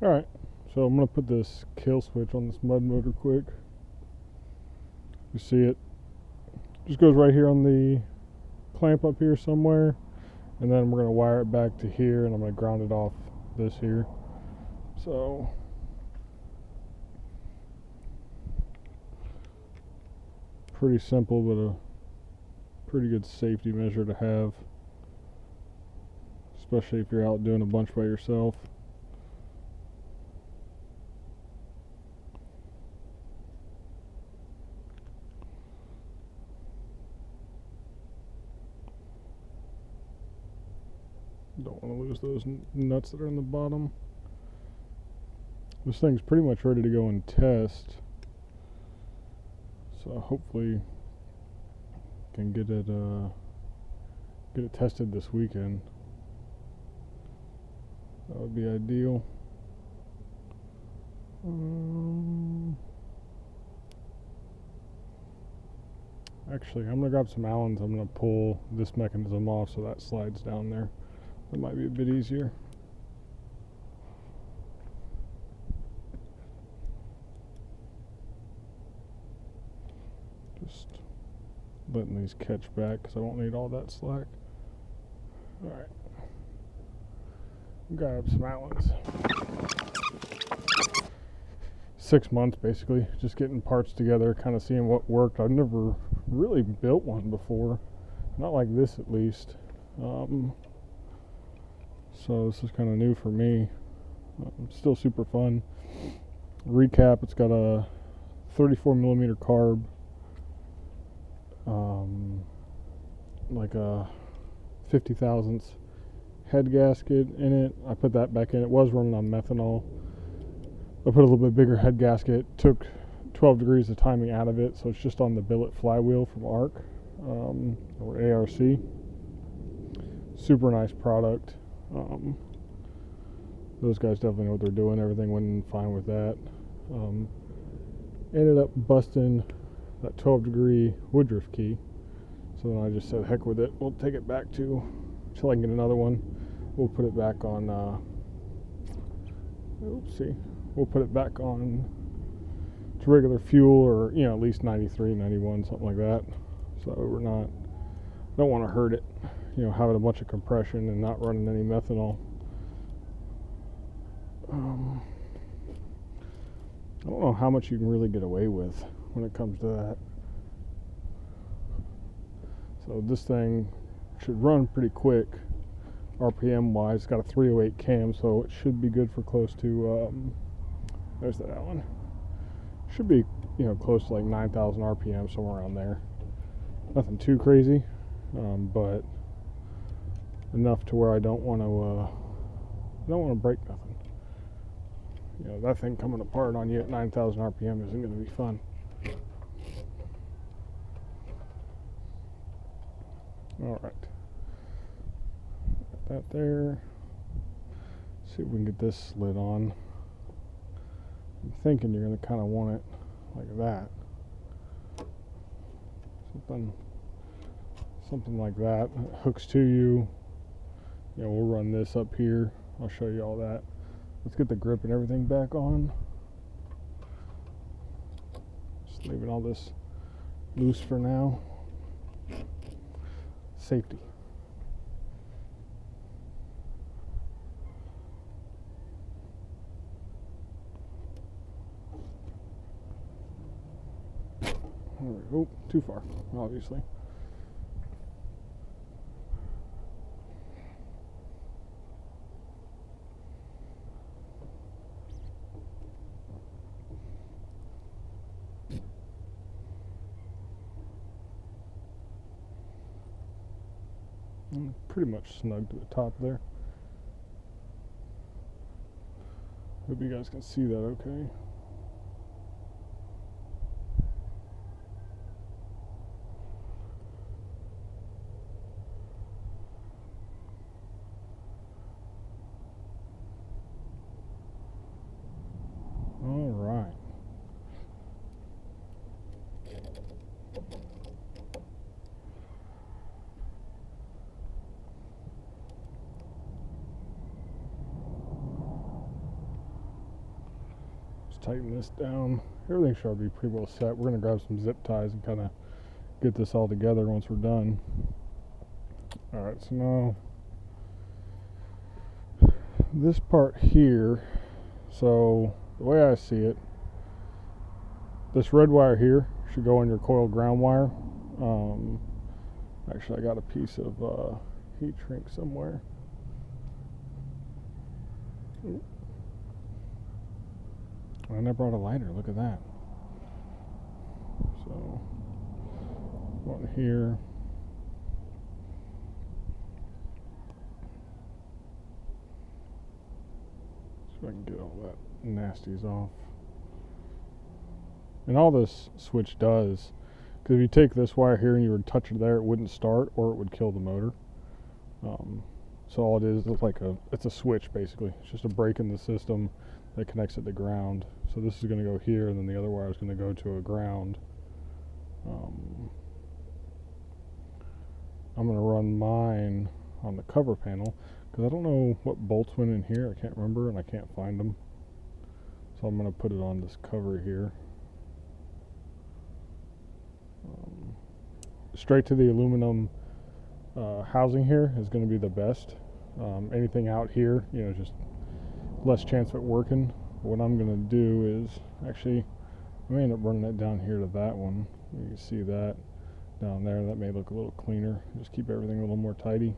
Alright, so I'm going to put this kill switch on this mud motor quick. You see it. Just goes right here on the clamp up here somewhere. And then we're going to wire it back to here, and I'm going to ground it off this here. So pretty simple, but a pretty good safety measure to have, especially if you're out doing a bunch by yourself. Don't want to lose those nuts that are in the bottom. This thing's pretty much ready to go and test, so hopefully can get it tested this weekend. That would be ideal. Actually, I'm gonna grab some Allens. I'm gonna pull this mechanism off so that slides down there. That might be a bit easier. Just letting these catch back because I won't need all that slack. Alright. Grab some Allens. 6 months basically, just getting parts together, kind of seeing what worked. I've never really built one before, not like this at least. So this is kind of new for me. Still super fun. Recap: it's got a 34 millimeter carb, like a 50 thousandths head gasket in it. I put that back in. It was running on methanol. I put a little bit bigger head gasket, took 12 degrees of timing out of it, so it's just on the billet flywheel from ARC, or ARC. Super nice product. Those guys definitely know what they're doing. Everything went fine with that. Ended up busting that 12 degree Woodruff key, so then I just said heck with it. We'll take it back to until I can get another one. We'll put it back on we'll put it back on to regular fuel, or at least 93, 91, something like that. So we're not, don't want to hurt it, having a bunch of compression and not running any methanol. I don't know how much you can really get away with when it comes to that. So this thing should run pretty quick RPM wise. It's got a 308 cam, so it should be good for close to there's that Allen. Should be close to like 9,000 RPM, somewhere around there. Nothing too crazy, but enough to where I don't want to break nothing. That thing coming apart on you at 9,000 RPM isn't going to be fun. All right, got that there. See if we can get this slid on. I'm thinking you're going to kind of want it like that. Something like that. It hooks to you. We'll run this up here. I'll show you all that. Let's get the grip and everything back on. Just leaving all this loose for now. Safety. Oh, too far, obviously. Pretty much snug to the top there. Hope you guys can see that okay. All right. tighten this down. Everything should be pretty well set. We're going to grab some zip ties and kind of get this all together once we're done. Alright, so now this part here, so the way I see it, this red wire here should go on your coil ground wire. Actually, I got a piece of heat shrink somewhere. And I brought a lighter, look at that. So, one here. So I can get all that nasties off. And all this switch does, because if you take this wire here and you would touch it there, it wouldn't start or it would kill the motor. So all it is like it's a switch basically. It's just a break in the system that connects it to ground. So this is going to go here, and then the other wire is going to go to a ground. I'm going to run mine on the cover panel because I don't know what bolts went in here. I can't remember and I can't find them. So I'm going to put it on this cover here. Straight to the aluminum housing here is going to be the best. Anything out here, you know, just less chance of it working. What I'm going to do is actually, I may end up running that down here to that one. You can see that down there. That may look a little cleaner. Just keep everything a little more tidy.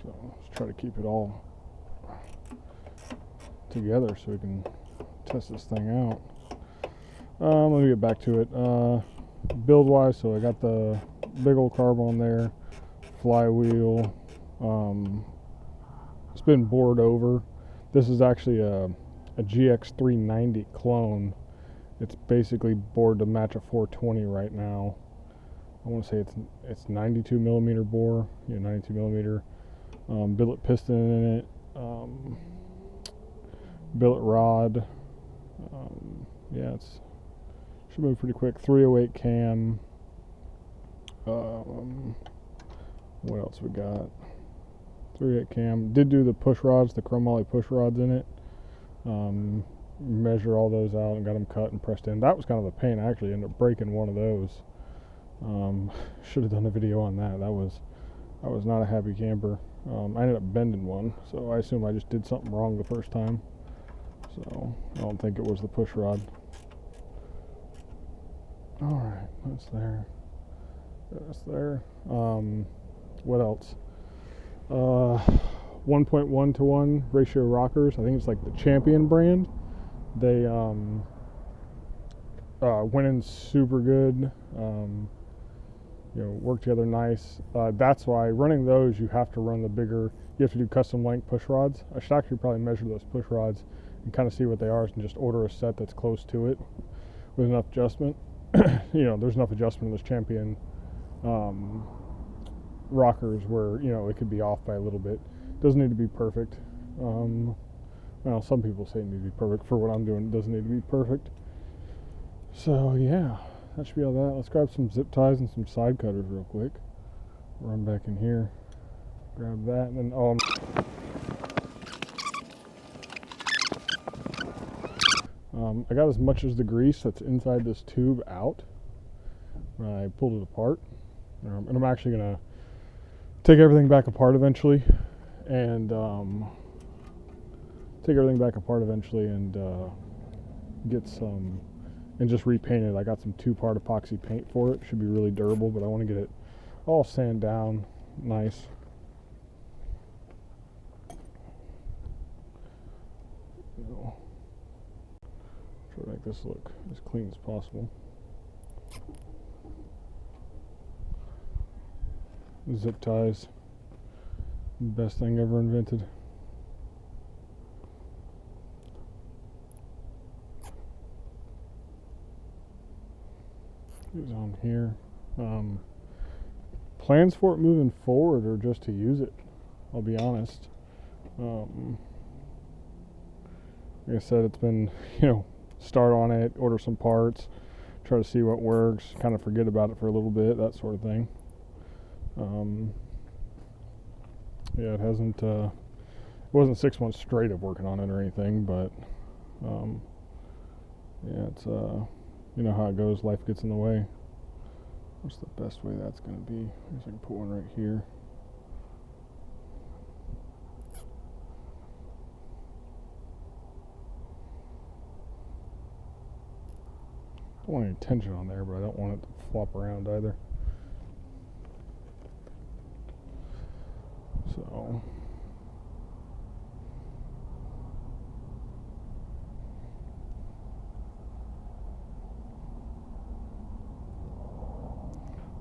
So let's try to keep it all together so we can test this thing out. Let me get back to it. Build wise, so I got the big old carb on there, flywheel. It's been bored over. This is actually a GX390 clone. It's basically bored to match a 420 right now. I want to say it's 92 millimeter bore, 92 millimeter. Billet piston in it, billet rod. Yeah, it's should move pretty quick. 308 cam. What else we got? 308 cam. Did do the push rods, the chromoly push rods in it. Measure all those out and got them cut and pressed in. That was kind of a pain. I actually ended up breaking one of those. Should have done a video on that. I was not a happy camper. I ended up bending one, so I assume I just did something wrong the first time. So I don't think it was the push rod. Alright, that's there. That's there. What else? 1.1 to 1 ratio rockers. I think it's like the Champion brand. They went in super good. Work together nice. That's why running those, you have to run the bigger. You have to do custom length push rods. I should actually probably measure those push rods and kind of see what they are, and just order a set that's close to it with enough adjustment. There's enough adjustment in this Champion rockers where it could be off by a little bit. Doesn't need to be perfect. Well, some people say it needs to be perfect. For what I'm doing, it doesn't need to be perfect. So yeah, that should be all that. Let's grab some zip ties and some side cutters real quick. Run back in here, grab that, and then I got as much as the grease that's inside this tube out when I pulled it apart. And I'm actually going to take everything back apart eventually and get some and just repaint it. I got some 2-part epoxy paint for it. Should be really durable, but I want to get it all sanded down nice. Try to make this look as clean as possible. Zip ties, best thing ever invented. It's on here. Plans for it moving forward are just to use it, I'll be honest. Like I said, it's been, start on it, order some parts, try to see what works, kind of forget about it for a little bit, that sort of thing. Yeah, it hasn't. It wasn't 6 months straight of working on it or anything, but yeah, it's you know how it goes. Life gets in the way. What's the best way that's going to be? I guess I can put one right here. I don't want any tension on there, but I don't want it to flop around either. So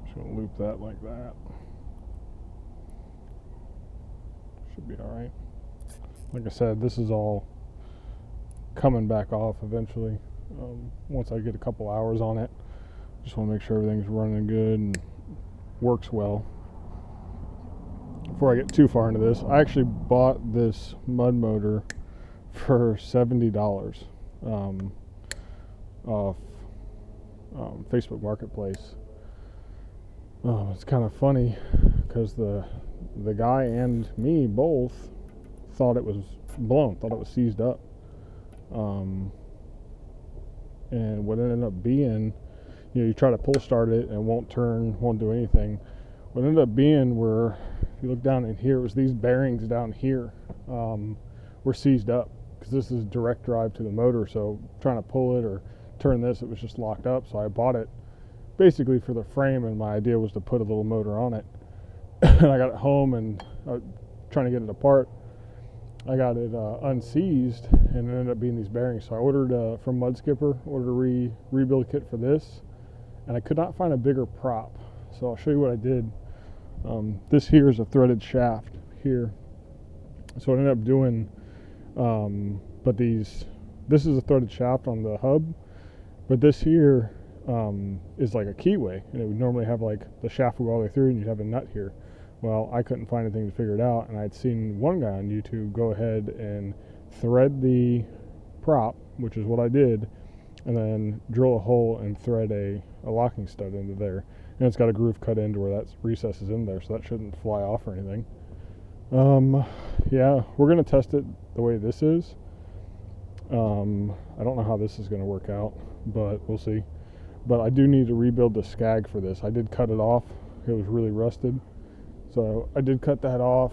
just going to loop that like that. Should be alright. Like I said, this is all coming back off eventually. Once I get a couple hours on it, just want to make sure everything's running good and works well. Before I get too far into this, I actually bought this mud motor for $70 off Facebook Marketplace. It's kind of funny because the guy and me both thought it was blown, thought it was seized up. And what it ended up being, you try to pull start it and it won't turn, won't do anything. What ended up being were, if you look down in here, it was these bearings down here were seized up because this is direct drive to the motor. So trying to pull it or turn this, it was just locked up. So I bought it basically for the frame, and my idea was to put a little motor on it. And I got it home and trying to get it apart. I got it unseized, and it ended up being these bearings. So I ordered from Mud Skipper, ordered a rebuild kit for this, and I could not find a bigger prop. So I'll show you what I did. This here is a threaded shaft here. So what I ended up doing, this is a threaded shaft on the hub, but this here is like a keyway, and it would normally have like the shaft would go all the way through and you'd have a nut here. Well, I couldn't find anything to figure it out, and I'd seen one guy on YouTube go ahead and thread the prop, which is what I did, and then drill a hole and thread a locking stud into there. And it's got a groove cut into where that recesses in there, so that shouldn't fly off or anything. Yeah, we're going to test it the way this is. I don't know how this is going to work out, but we'll see. But I do need to rebuild the skag for this. I did cut it off. It was really rusted. So I did cut that off,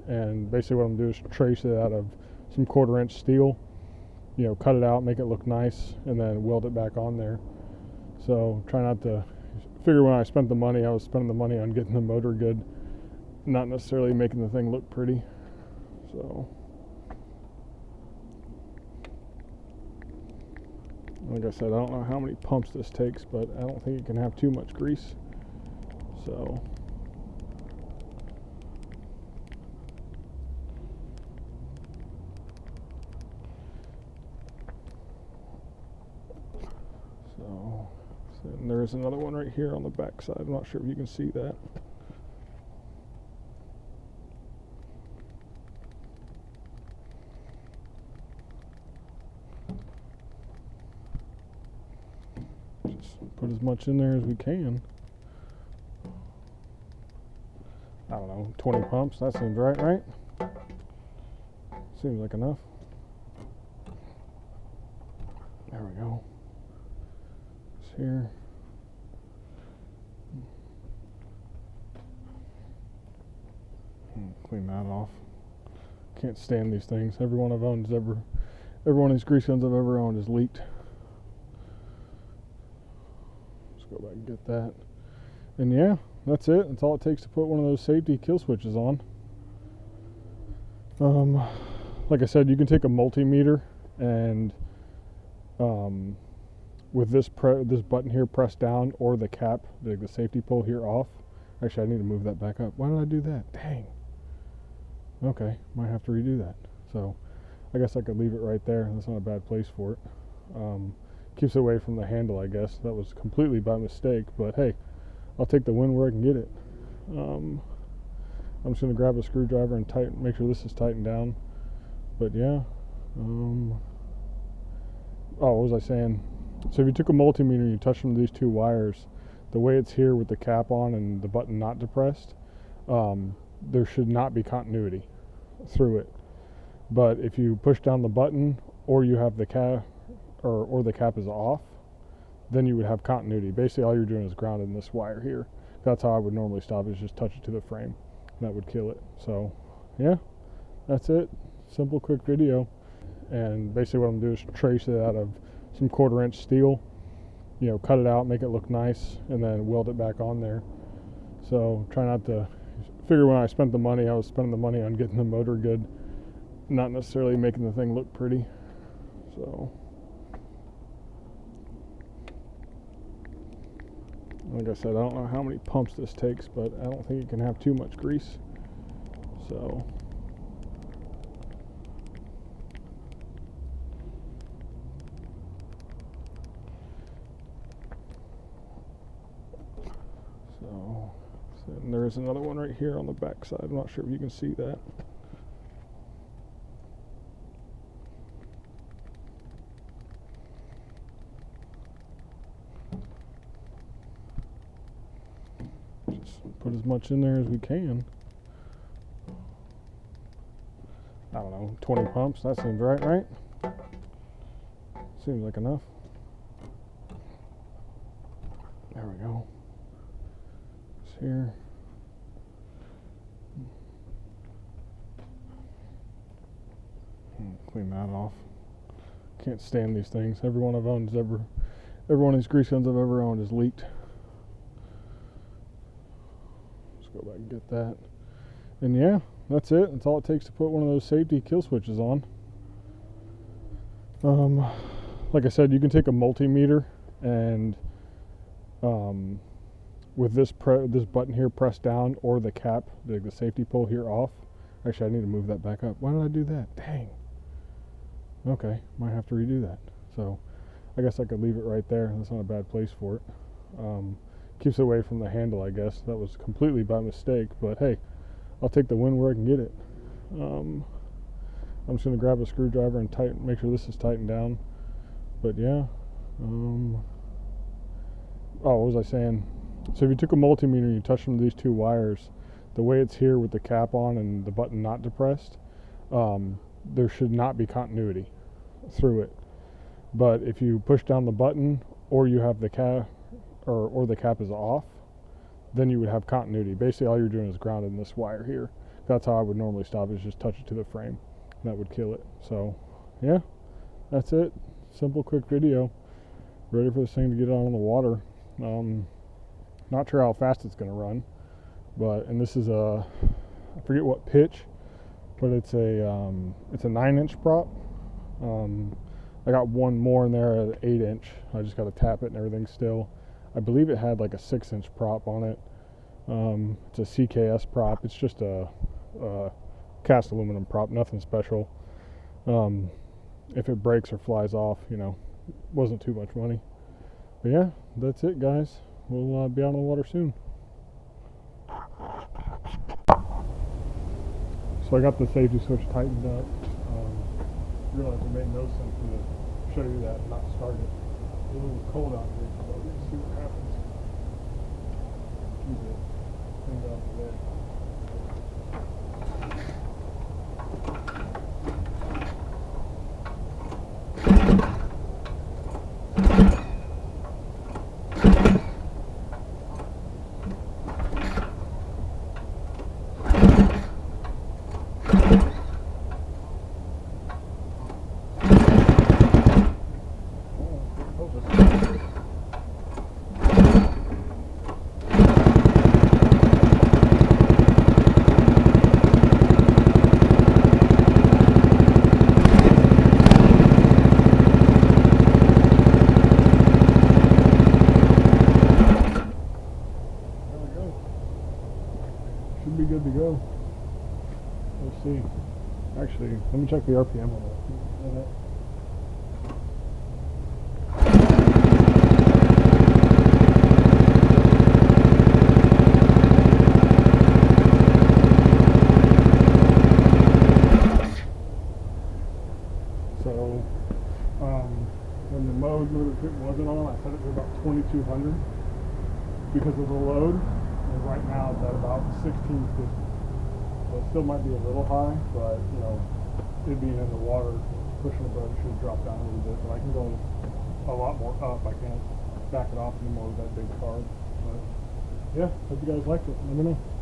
and basically what I'm going to do is trace it out of some 1/4 inch steel, cut it out, make it look nice, and then weld it back on there. So try not to figure when I spent the money, I was spending the money on getting the motor good, not necessarily making the thing look pretty. So like I said, I don't know how many pumps this takes, but I don't think it can have too much grease. So and there's another one right here on the back side. I'm not sure if you can see that. Just put as much in there as we can. I don't know, 20 pumps, that seems right? Seems like enough. There we go. It's here. Clean that off. Can't stand these things. Every one of these grease guns I've ever owned is leaked. Let's go back and get that. And yeah, that's it. That's all it takes to put one of those safety kill switches on. Like I said, you can take a multimeter and with this button here pressed down, or the cap, the safety pull here off. Actually, I need to move that back up. Why did I do that? Dang. Okay, might have to redo that. So I guess I could leave it right there. That's not a bad place for it. Keeps it away from the handle, I guess. That was completely by mistake, but hey, I'll take the win where I can get it. I'm just going to grab a screwdriver and make sure this is tightened down. But yeah. What was I saying? So if you took a multimeter and you touched them to these two wires, the way it's here with the cap on and the button not depressed, there should not be continuity through it. But if you push down the button, or you have the cap, or the cap is off, then you would have continuity. Basically, all you're doing is grounding this wire here. That's how I would normally stop it, is just touch it to the frame. And that would kill it. So, yeah, that's it. Simple, quick video. And basically what I'm going to do is trace it out of some 1/4" steel. You know, cut it out, make it look nice, and then weld it back on there. So, try not to figure when I spent the money, I was spending the money on getting the motor good, not necessarily making the thing look pretty. So, like I said, I don't know how many pumps this takes, but I don't think it can have too much grease. So, and there's another one right here on the back side. I'm not sure if you can see that. Just put as much in there as we can. I don't know, 20 pumps, that seems right? Seems like enough. There we go. It's here. Clean that off. Can't stand these things. Every one of these grease guns I've ever owned is leaked. Let's go back and get that. And yeah, that's it. That's all it takes to put one of those safety kill switches on. Like I said, you can take a multimeter and with this button here pressed down, or the cap, the safety pull here off. Actually, I need to move that back up. Why did I do that? Dang. Okay, might have to redo that. So I guess I could leave it right there. That's not a bad place for it. Keeps it away from the handle, I guess. That was completely by mistake, but hey, I'll take the win where I can get it. I'm just going to grab a screwdriver and make sure this is tightened down. But yeah. Oh, what was I saying? So if you took a multimeter and you touched them to these two wires, the way it's here with the cap on and the button not depressed, there should not be continuity through it. But if you push down the button, or you have the cap, or the cap is off, then you would have continuity. Basically, all you're doing is grounding this wire here. That's how I would normally stop it, is just touch it to the frame. And that would kill it. So, yeah, that's it. Simple, quick video. Ready for this thing to get out on the water. Not sure how fast it's going to run, and this is I forget what pitch, but it's a 9-inch prop. I got one more in there at an 8-inch. I just got to tap it and everything still. I believe it had like a 6-inch prop on it. It's a CKS prop. It's just a cast aluminum prop, nothing special. If it breaks or flies off, wasn't too much money. But yeah, that's it, guys. We'll be out on the water soon. So I got the safety switch tightened up. Realized it made no sense to show you that and not start it. It's a little cold out here, so we'll see what happens. Keep it cleaned out the way. Should be good to go. Let's see. Actually, let me check the RPM on that. So, when the mode wasn't on, I set it to about 2200 because of the load. And right now it's at about 1650. So it still might be a little high, but you know, it being in the water, pushing the boat, it should drop down a little bit. But I can go a lot more up. I can't back it off anymore with that big carb. But yeah, hope you guys liked it. Let me know.